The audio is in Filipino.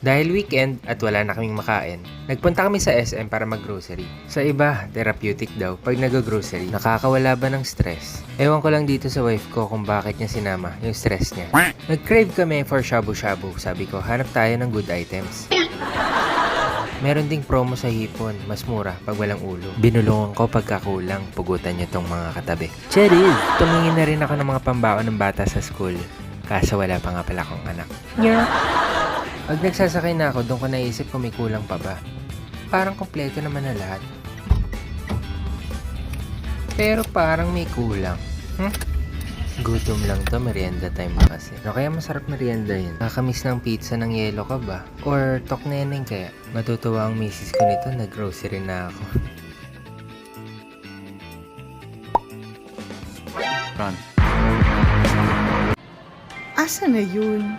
Dahil weekend at wala na kaming makain, nagpunta kami sa SM para mag-grocery. Sa iba, therapeutic daw pag nag-grocery. Nakakawala ba ng stress? Ewan ko lang dito sa wife ko kung bakit niya sinama yung stress niya. Nag-crave kami for shabu-shabu. Sabi ko, hanap tayo ng good items. Meron ding promo sa hipon, mas mura pag walang ulo. Binulungan ko pagkakulang, pugutan niyo tong mga katabi. Cheers! Tumingin na rin ako ng mga pambaon ng bata sa school. Kaso wala pa nga pala akong anak. Yeah. Pag nagsasakay na ako, doon ko naisip kung may kulang pa ba. Parang kompleto naman na lahat. Pero parang may kulang. Gutom lang to, merienda time na kasi. No, kaya masarap merienda yun. Nakakamiss ng pizza ng yelo ka ba? Or tok neneng kaya? Matutuwa ang misis ko nito, nag-grocery na ako. Asa na yun?